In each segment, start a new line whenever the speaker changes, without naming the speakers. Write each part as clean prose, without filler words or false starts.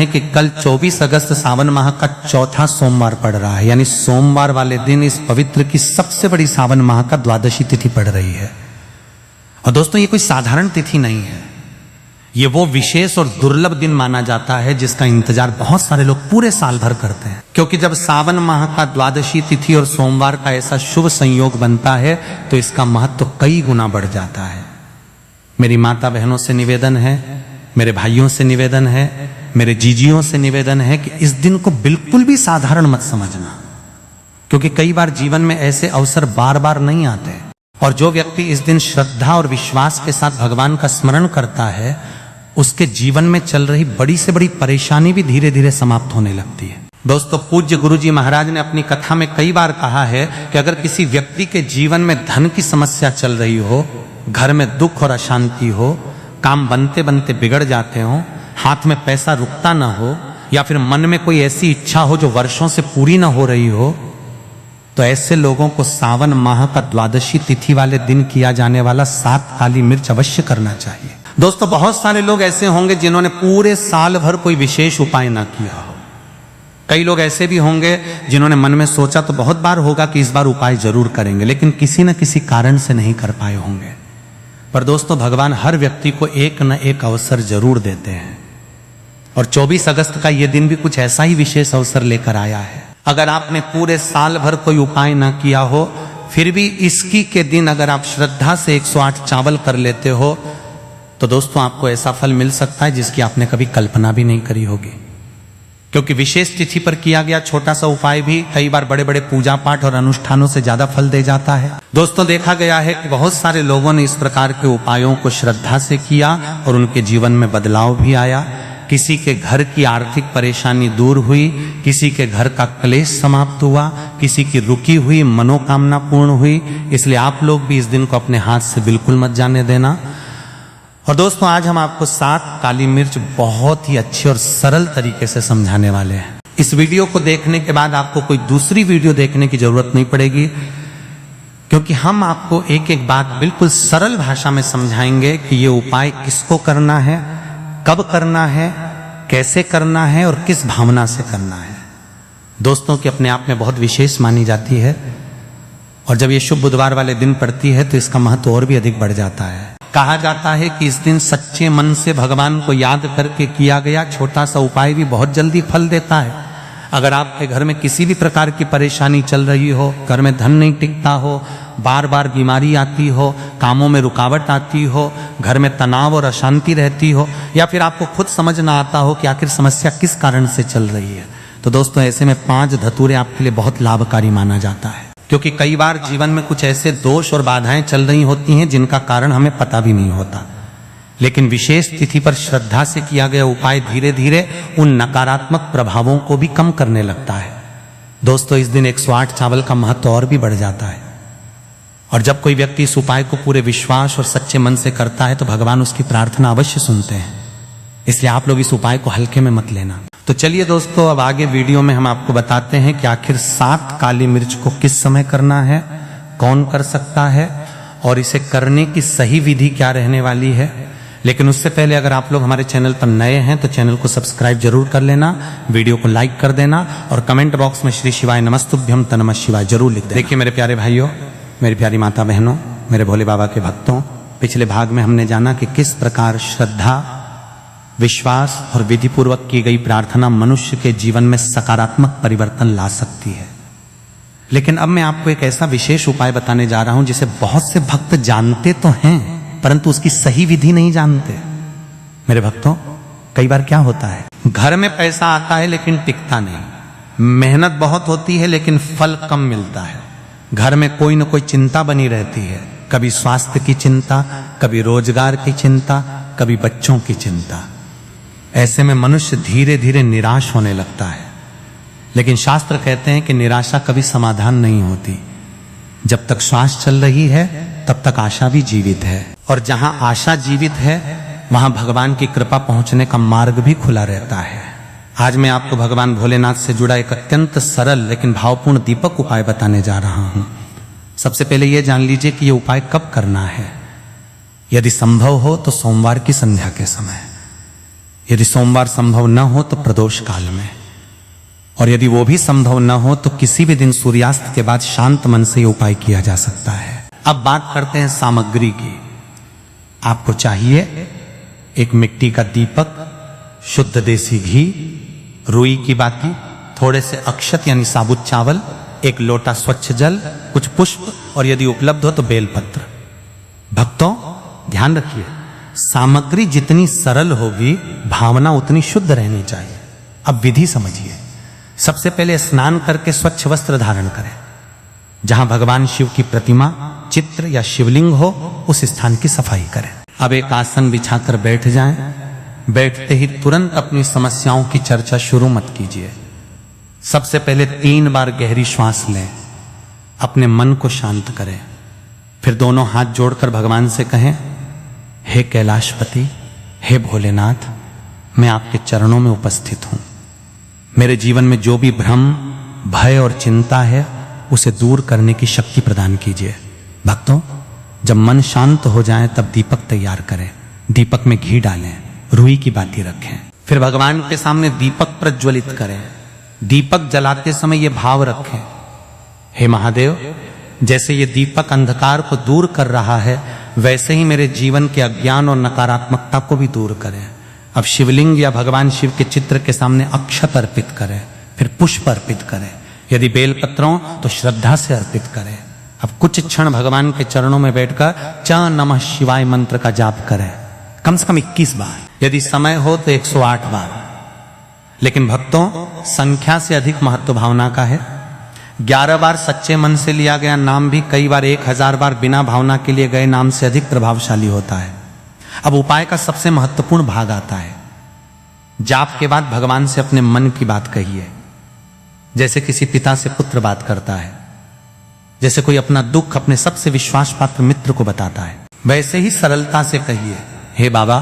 हैं कि कल 24 अगस्त सावन माह का चौथा सोमवार पड़ रहा है, यानी सोमवार वाले दिन इस पवित्र की सबसे बड़ी सावन माह का द्वादशी तिथि पड़ रही है। और दोस्तों ये कोई साधारण तिथि नहीं है, ये वो विशेष और दुर्लभ दिन माना जाता है जिसका इंतजार बहुत सारे लोग पूरे साल भर करते हैं। क्योंकि जब सावन माह का द्वादशी तिथि और सोमवार का ऐसा शुभ संयोग बनता है तो इसका महत्व कई गुना बढ़ जाता है। मेरी माता बहनों से निवेदन है, मेरे भाइयों से निवेदन है, मेरे जीजियों से निवेदन है कि इस दिन को बिल्कुल भी साधारण मत समझना, क्योंकि कई बार जीवन में ऐसे अवसर बार बार नहीं आते। और जो व्यक्ति इस दिन श्रद्धा और विश्वास के साथ भगवान का स्मरण करता है, उसके जीवन में चल रही बड़ी से बड़ी परेशानी भी धीरे धीरे समाप्त होने लगती है। दोस्तों, पूज्य गुरुजी महाराज ने अपनी कथा में कई बार कहा है कि अगर किसी व्यक्ति के जीवन में धन की समस्या चल रही हो, घर में दुख और अशांति हो, काम बनते बनते बिगड़ जाते हो, हाथ में पैसा रुकता ना हो, या फिर मन में कोई ऐसी इच्छा हो जो वर्षों से पूरी ना हो रही हो, तो ऐसे लोगों को सावन माह का द्वादशी तिथि वाले दिन किया जाने वाला 7 काली मिर्च अवश्य करना चाहिए। दोस्तों, बहुत सारे लोग ऐसे होंगे जिन्होंने पूरे साल भर कोई विशेष उपाय ना किया हो। कई लोग ऐसे भी होंगे जिन्होंने मन में सोचा तो बहुत बार होगा कि इस बार उपाय जरूर करेंगे, लेकिन किसी न किसी कारण से नहीं कर पाए होंगे। पर दोस्तों, भगवान हर व्यक्ति को एक न एक अवसर जरूर देते हैं, और 24 अगस्त का यह दिन भी कुछ ऐसा ही विशेष अवसर लेकर आया है। अगर आपने पूरे साल भर कोई उपाय ना किया हो, फिर भी इसकी के दिन अगर आप श्रद्धा से 108 चावल कर लेते हो, तो दोस्तों आपको ऐसा फल मिल सकता है जिसकी आपने कभी कल्पना भी नहीं करी होगी। क्योंकि विशेष तिथि पर किया गया छोटा सा उपाय भी कई बार बड़े बड़े पूजा पाठ और अनुष्ठानों से ज्यादा फल दे जाता है। दोस्तों, देखा गया है कि बहुत सारे लोगों ने इस प्रकार के उपायों को श्रद्धा से किया और उनके जीवन में बदलाव भी आया। किसी के घर की आर्थिक परेशानी दूर हुई, किसी के घर का क्लेश समाप्त हुआ, किसी की रुकी हुई मनोकामना पूर्ण हुई। इसलिए आप लोग भी इस दिन को अपने हाथ से बिल्कुल मत जाने देना। और दोस्तों, आज हम आपको 7 काली मिर्च बहुत ही अच्छे और सरल तरीके से समझाने वाले हैं। इस वीडियो को देखने के बाद आपको कोई दूसरी वीडियो देखने की जरूरत नहीं पड़ेगी, क्योंकि हम आपको एक एक बात बिल्कुल सरल भाषा में समझाएंगे कि ये उपाय किसको करना है, कब करना है, कैसे करना है और किस भावना से करना है। दोस्तों, की अपने आप में बहुत विशेष मानी जाती है, और जब ये शुभ बुधवार वाले दिन पड़ती है तो इसका महत्व और भी अधिक बढ़ जाता है। कहा जाता है कि इस दिन सच्चे मन से भगवान को याद करके किया गया छोटा सा उपाय भी बहुत जल्दी फल देता है। अगर आपके घर में किसी भी प्रकार की परेशानी चल रही हो, घर में धन नहीं टिकता हो, बार बार बीमारी आती हो, कामों में रुकावट आती हो, घर में तनाव और अशांति रहती हो, या फिर आपको खुद समझ ना आता हो कि आखिर समस्या किस कारण से चल रही है, तो दोस्तों ऐसे में 5 धतूरे आपके लिए बहुत लाभकारी माना जाता है। क्योंकि कई बार जीवन में कुछ ऐसे दोष और बाधाएं चल रही होती हैं जिनका कारण हमें पता भी नहीं होता, लेकिन विशेष तिथि पर श्रद्धा से किया गया उपाय धीरे धीरे उन नकारात्मक प्रभावों को भी कम करने लगता है। दोस्तों, इस दिन 108 चावल का महत्व और भी बढ़ जाता है, और जब कोई व्यक्ति इस उपाय को पूरे विश्वास और सच्चे मन से करता है तो भगवान उसकी प्रार्थना अवश्य सुनते हैं। इसलिए आप लोग इस उपाय को हल्के में मत लेना। तो चलिए दोस्तों, अब आगे वीडियो में हम आपको बताते हैं कि आखिर 7 काली मिर्च को किस समय करना है, कौन कर सकता है, और इसे करने की सही विधि क्या रहने वाली है। लेकिन उससे पहले अगर आप लोग हमारे चैनल पर नए हैं तो चैनल को सब्सक्राइब जरूर कर लेना, वीडियो को लाइक कर देना, और कमेंट बॉक्स में श्री शिवाय नमस्तुभ्यम तन्नमः शिवाय जरूर लिख देना। देखिए मेरे प्यारे भाइयों, मेरी प्यारी माता बहनों, मेरे भोले बाबा के भक्तों, पिछले भाग में हमने जाना कि किस प्रकार श्रद्धा, विश्वास और विधि पूर्वक की गई प्रार्थना मनुष्य के जीवन में सकारात्मक परिवर्तन ला सकती है। लेकिन अब मैं आपको एक ऐसा विशेष उपाय बताने जा रहा हूं जिसे बहुत से भक्त जानते तो हैं, परंतु उसकी सही विधि नहीं जानते। मेरे भक्तों, कई बार क्या होता है, घर में पैसा आता है लेकिन टिकता नहीं, मेहनत बहुत होती है लेकिन फल कम मिलता है, घर में कोई न कोई चिंता बनी रहती है, कभी स्वास्थ्य की चिंता, कभी रोजगार की चिंता, कभी बच्चों की चिंता। ऐसे में मनुष्य धीरे धीरे निराश होने लगता है। लेकिन शास्त्र कहते हैं कि निराशा कभी समाधान नहीं होती। जब तक श्वास चल रही है तब तक आशा भी जीवित है, और जहां आशा जीवित है वहां भगवान की कृपा पहुंचने का मार्ग भी खुला रहता है। आज मैं आपको भगवान भोलेनाथ से जुड़ा एक अत्यंत सरल लेकिन भावपूर्ण दीपक उपाय बताने जा रहा हूं। सबसे पहले यह जान लीजिए कि यह उपाय कब करना है। यदि संभव हो तो सोमवार की संध्या के समय, यदि सोमवार संभव न हो तो प्रदोष काल में, और यदि वो भी संभव न हो तो किसी भी दिन सूर्यास्त के बाद शांत मन से ये उपाय किया जा सकता है। अब बात करते हैं सामग्री की। आपको चाहिए एक मिट्टी का दीपक, शुद्ध देसी घी, रुई की बाती, थोड़े से अक्षत यानी साबुत चावल, एक लोटा स्वच्छ जल, कुछ पुष्प और यदि उपलब्ध हो तो बेलपत्र। भक्तों ध्यान रखिए, सामग्री जितनी सरल होगी भावना उतनी शुद्ध रहनी चाहिए। अब विधि समझिए। सबसे पहले स्नान करके स्वच्छ वस्त्र धारण करें। जहां भगवान शिव की प्रतिमा, चित्र या शिवलिंग हो उस स्थान की सफाई करें। अब एक आसन बिछाकर बैठ जाएं। बैठते ही तुरंत अपनी समस्याओं की चर्चा शुरू मत कीजिए। सबसे पहले 3 बार गहरी श्वास लें, अपने मन को शांत करें। फिर दोनों हाथ जोड़कर भगवान से कहें, हे कैलाशपति, हे भोलेनाथ, मैं आपके चरणों में उपस्थित हूं। मेरे जीवन में जो भी भ्रम, भय और चिंता है उसे दूर करने की शक्ति प्रदान कीजिए। भक्तों जब मन शांत हो जाए तब दीपक तैयार करें। दीपक में घी डालें, रुई की बाती रखें। फिर भगवान के सामने दीपक प्रज्वलित करें। दीपक जलाते समय ये भाव रखें, हे महादेव, जैसे ये दीपक अंधकार को दूर कर रहा है वैसे ही मेरे जीवन के अज्ञान और नकारात्मकता को भी दूर करें। अब शिवलिंग या भगवान शिव के चित्र के सामने अक्षत अर्पित करें, फिर पुष्प अर्पित करें। यदि बेलपत्रों तो श्रद्धा से अर्पित करें। अब कुछ क्षण भगवान के चरणों में बैठकर च नमः शिवाय मंत्र का जाप करें, कम से कम 21 बार। यदि समय हो तो 108 बार। लेकिन भक्तों संख्या से अधिक महत्व भावना का है। 11 बार सच्चे मन से लिया गया नाम भी कई बार 1000 बार बिना भावना के लिए गए नाम से अधिक प्रभावशाली होता है। अब उपाय का सबसे महत्वपूर्ण भाग आता है। जाप के बाद भगवान से अपने मन की बात कहिए, जैसे किसी पिता से पुत्र बात करता है, जैसे कोई अपना दुख अपने सबसे विश्वास पात्र मित्र को बताता है। वैसे ही सरलता से कहिए, हे बाबा,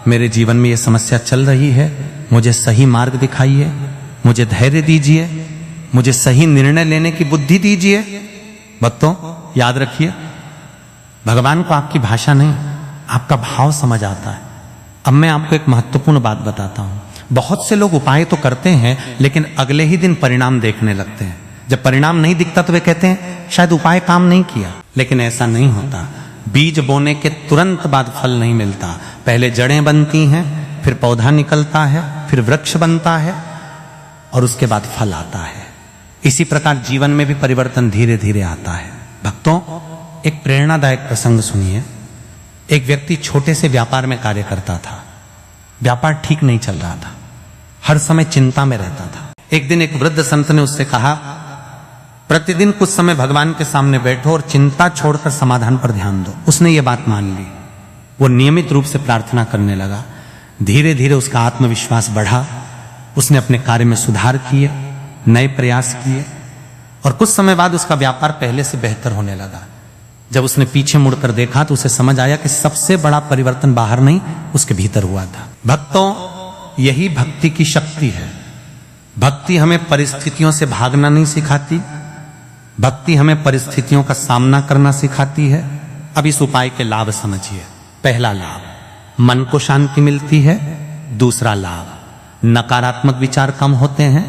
मेरे जीवन में यह समस्या चल रही है, मुझे सही मार्ग दिखाइए, मुझे धैर्य दीजिए, मुझे सही निर्णय लेने की बुद्धि दीजिए। भक्तों याद रखिए, भगवान को आपकी भाषा नहीं, आपका भाव समझ आता है। अब मैं आपको एक महत्वपूर्ण बात बताता हूं। बहुत से लोग उपाय तो करते हैं लेकिन अगले ही दिन परिणाम देखने लगते हैं। जब परिणाम नहीं दिखता तो वे कहते हैं शायद उपाय काम नहीं किया। लेकिन ऐसा नहीं होता। बीज बोने के तुरंत बाद फल नहीं मिलता। पहले जड़ें बनती हैं, फिर पौधा निकलता है, फिर वृक्ष बनता है और उसके बाद फल आता है। इसी प्रकार जीवन में भी परिवर्तन धीरे धीरे आता है। भक्तों एक प्रेरणादायक प्रसंग सुनिए। एक व्यक्ति छोटे से व्यापार में कार्य करता था। व्यापार ठीक नहीं चल रहा था, हर समय चिंता में रहता था। एक दिन एक वृद्ध संत ने उससे कहा, प्रतिदिन कुछ समय भगवान के सामने बैठो और चिंता छोड़कर समाधान पर ध्यान दो। उसने ये बात मान ली। वो नियमित रूप से प्रार्थना करने लगा। धीरे धीरे उसका आत्मविश्वास बढ़ा। उसने अपने कार्य में सुधार किए, नए प्रयास किए और कुछ समय बाद उसका व्यापार पहले से बेहतर होने लगा। जब उसने पीछे मुड़कर देखा तो उसे समझ आया कि सबसे बड़ा परिवर्तन बाहर नहीं, उसके भीतर हुआ था। भक्तों यही भक्ति की शक्ति है। भक्ति हमें परिस्थितियों से भागना नहीं सिखाती, भक्ति हमें परिस्थितियों का सामना करना सिखाती है। अब इस उपाय के लाभ समझिए। पहला लाभ, मन को शांति मिलती है। दूसरा लाभ, नकारात्मक विचार कम होते हैं।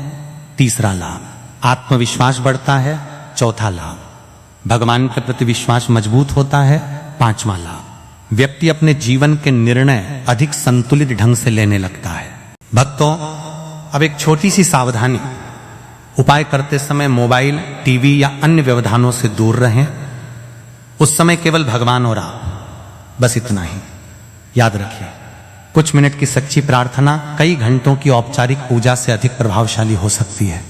तीसरा लाभ, आत्मविश्वास बढ़ता है। चौथा लाभ, भगवान के प्रति विश्वास मजबूत होता है। पांचवा लाभ, व्यक्ति अपने जीवन के निर्णय अधिक संतुलित ढंग से लेने लगता है। भक्तों अब एक छोटी सी सावधानी, उपाय करते समय मोबाइल, टीवी या अन्य व्यवधानों से दूर रहें। उस समय केवल भगवान और आप, बस इतना ही याद रखिए। कुछ मिनट की सच्ची प्रार्थना कई घंटों की औपचारिक पूजा से अधिक प्रभावशाली हो सकती है।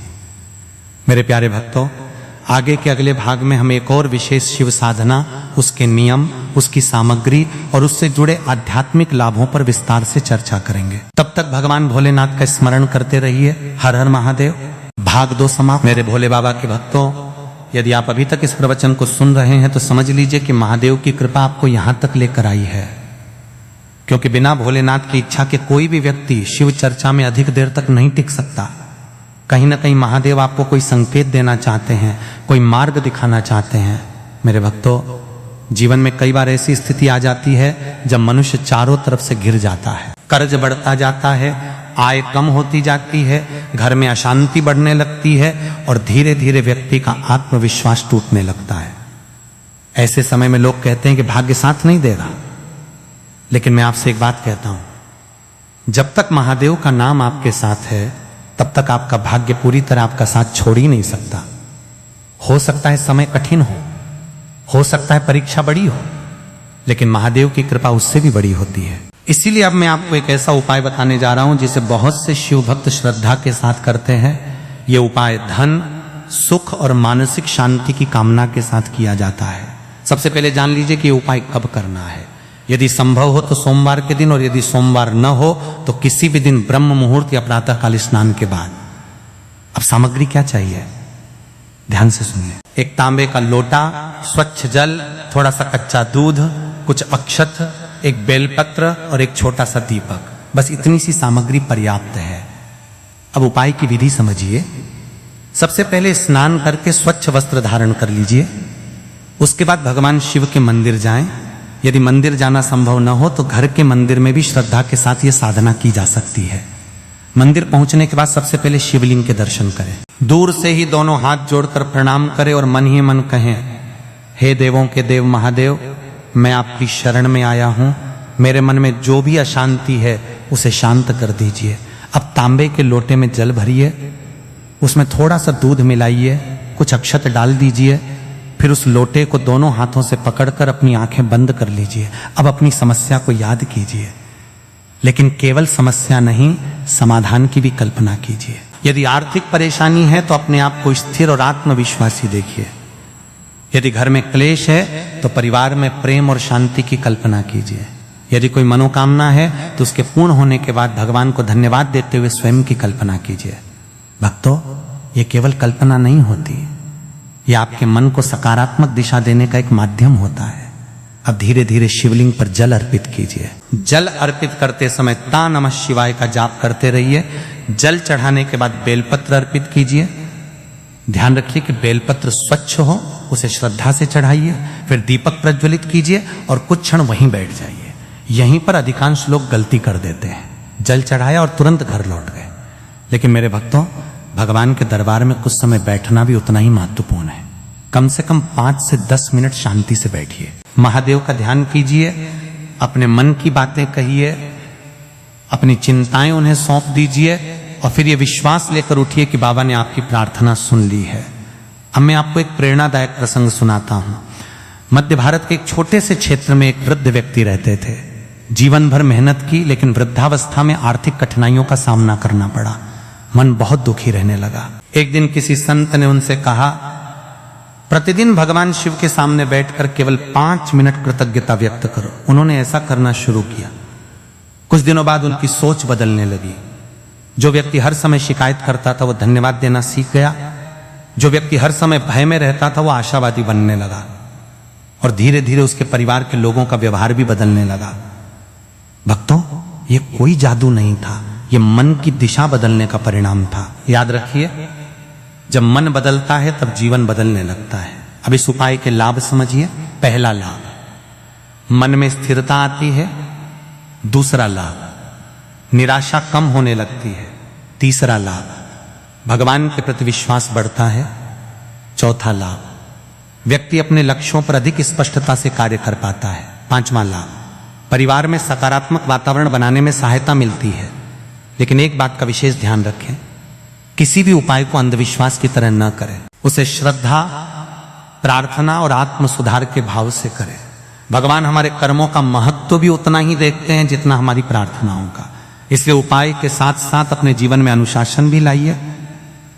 मेरे प्यारे भक्तों, आगे के अगले भाग में हम एक और विशेष शिव साधना, उसके नियम, उसकी सामग्री और उससे जुड़े आध्यात्मिक लाभों पर विस्तार से चर्चा करेंगे। तब तक भगवान भोलेनाथ का स्मरण करते रहिए। हर हर महादेव। भाग 2 समाप्त। मेरे भोले बाबा के भक्तों, यदि आप अभी तक इस प्रवचन को सुन रहे हैं तो समझ लीजिए कि महादेव की कृपा आपको यहां तक लेकर आई है। क्योंकि बिना भोलेनाथ की इच्छा के कोई भी व्यक्ति शिव चर्चा में अधिक देर तक नहीं टिक सकता। कहीं ना कहीं महादेव आपको कोई संकेत देना चाहते हैं, कोई मार्ग दिखाना चाहते हैं। मेरे भक्तों, जीवन में कई बार ऐसी स्थिति आ जाती है जब मनुष्य चारों तरफ से घिर जाता है, कर्ज बढ़ता जाता है, आय कम होती जाती है, घर में अशांति बढ़ने लगती है और धीरे धीरे व्यक्ति का आत्मविश्वास टूटने लगता है। ऐसे समय में लोग कहते हैं कि भाग्य साथ नहीं देगा, लेकिन मैं आपसे एक बात कहता हूं, जब तक महादेव का नाम आपके साथ है तब तक आपका भाग्य पूरी तरह आपका साथ छोड़ ही नहीं सकता। हो सकता है समय कठिन हो सकता है परीक्षा बड़ी हो, लेकिन महादेव की कृपा उससे भी बड़ी होती है। इसीलिए अब मैं आपको एक ऐसा उपाय बताने जा रहा हूं जिसे बहुत से शिव भक्त श्रद्धा के साथ करते हैं। यह उपाय धन, सुख और मानसिक शांति की कामना के साथ किया जाता है। सबसे पहले जान लीजिए कि यह उपाय कब करना है। यदि संभव हो तो सोमवार के दिन, और यदि सोमवार न हो तो किसी भी दिन ब्रह्म मुहूर्त या प्रातःकाल स्नान के बाद। अब सामग्री क्या चाहिए, ध्यान से सुनिए। एक तांबे का लोटा, स्वच्छ जल, थोड़ा सा कच्चा दूध, कुछ अक्षत, एक बेलपत्र और एक छोटा सा दीपक, बस इतनी सी सामग्री पर्याप्त है। अब उपाय की विधि समझिए। सबसे पहले स्नान करके स्वच्छ वस्त्र धारण कर लीजिए। उसके बाद भगवान शिव के मंदिर जाएं। यदि मंदिर जाना संभव न हो तो घर के मंदिर में भी श्रद्धा के साथ ये साधना की जा सकती है। मंदिर पहुंचने के बाद सबसे पहले शिवलिंग के दर्शन करें। दूर से ही दोनों हाथ जोड़कर प्रणाम करें और मन ही मन कहें, हे देवों के देव महादेव, मैं आपकी शरण में आया हूं। मेरे मन में जो भी अशांति है उसे शांत कर दीजिए। अब तांबे के लोटे में जल भरिए, उसमें थोड़ा सा दूध मिलाइए, कुछ अक्षत डाल दीजिए, फिर उस लोटे को दोनों हाथों से पकड़कर अपनी आंखें बंद कर लीजिए। अब अपनी समस्या को याद कीजिए, लेकिन केवल समस्या नहीं, समाधान की भी कल्पना कीजिए। यदि आर्थिक परेशानी है तो अपने आप को स्थिर और आत्मविश्वासी देखिए। यदि घर में क्लेश है तो परिवार में प्रेम और शांति की कल्पना कीजिए। यदि कोई मनोकामना है तो उसके पूर्ण होने के बाद भगवान को धन्यवाद देते हुए स्वयं की कल्पना कीजिए। भक्तों, ये केवल कल्पना नहीं होती, यह आपके मन को सकारात्मक दिशा देने का एक माध्यम होता है। अब धीरे धीरे शिवलिंग पर जल अर्पित कीजिए। जल अर्पित करते समय ता नमः शिवाय का जाप करते रहिए। जल चढ़ाने के बाद बेलपत्र अर्पित कीजिए। ध्यान रखिए कि बेलपत्र स्वच्छ हो, उसे श्रद्धा से चढ़ाइए। फिर दीपक प्रज्वलित कीजिए और कुछ क्षण वहीं बैठ जाइए। यहीं पर अधिकांश लोग गलती कर देते हैं, जल चढ़ाया और तुरंत घर लौट गए। लेकिन मेरे भक्तों, भगवान के दरबार में कुछ समय बैठना भी उतना ही महत्वपूर्ण है। कम से कम 5 से 10 मिनट शांति से बैठिए, महादेव का ध्यान कीजिए, अपने मन की बातें कहिए, अपनी चिंताएं उन्हें सौंप दीजिए और फिर ये विश्वास लेकर उठिए कि बाबा ने आपकी प्रार्थना सुन ली है। अब मैं आपको एक प्रेरणादायक प्रसंग सुनाता हूं। मध्य भारत के एक छोटे से क्षेत्र में एक वृद्ध व्यक्ति रहते थे। जीवन भर मेहनत की, लेकिन वृद्धावस्था में आर्थिक कठिनाइयों का सामना करना पड़ा। मन बहुत दुखी रहने लगा। एक दिन किसी संत ने उनसे कहा, प्रतिदिन भगवान शिव के सामने बैठकर केवल 5 मिनट कृतज्ञता व्यक्त करो। उन्होंने ऐसा करना शुरू किया। कुछ दिनों बाद उनकी सोच बदलने लगी। जो व्यक्ति हर समय शिकायत करता था वो धन्यवाद देना सीख गया। जो व्यक्ति हर समय भय में रहता था वो आशावादी बनने लगा। और धीरे धीरे उसके परिवार के लोगों का व्यवहार भी बदलने लगा। भक्तों, ये कोई जादू नहीं था, ये मन की दिशा बदलने का परिणाम था। याद रखिए, जब मन बदलता है तब जीवन बदलने लगता है। अब इस उपाय के लाभ समझिए। पहला लाभ, मन में स्थिरता आती है। दूसरा लाभ, निराशा कम होने लगती है। तीसरा लाभ, भगवान के प्रति विश्वास बढ़ता है। चौथा लाभ, व्यक्ति अपने लक्ष्यों पर अधिक स्पष्टता से कार्य कर पाता है। पांचवा लाभ, परिवार में सकारात्मक वातावरण बनाने में सहायता मिलती है। लेकिन एक बात का विशेष ध्यान रखें, किसी भी उपाय को अंधविश्वास की तरह न करें, उसे श्रद्धा, प्रार्थना और आत्म सुधार के भाव से करें। भगवान हमारे कर्मों का महत्व भी उतना ही देखते हैं जितना हमारी प्रार्थनाओं का। इसलिए उपाय के साथ साथ अपने जीवन में अनुशासन भी लाइए,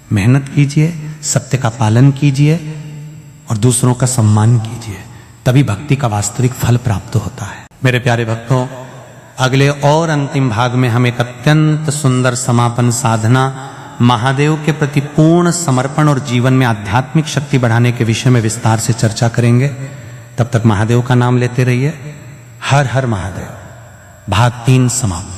मेहनत कीजिए, सत्य का पालन कीजिए और दूसरों का सम्मान कीजिए। तभी भक्ति का वास्तविक फल प्राप्त होता है। मेरे प्यारे भक्तों, अगले और अंतिम भाग में हम एक अत्यंत सुंदर समापन साधना, महादेव के प्रति पूर्ण समर्पण और जीवन में आध्यात्मिक शक्ति बढ़ाने के विषय में विस्तार से चर्चा करेंगे। तब तक महादेव का नाम लेते रहिए। हर हर महादेव। भाग 3 समाप्त।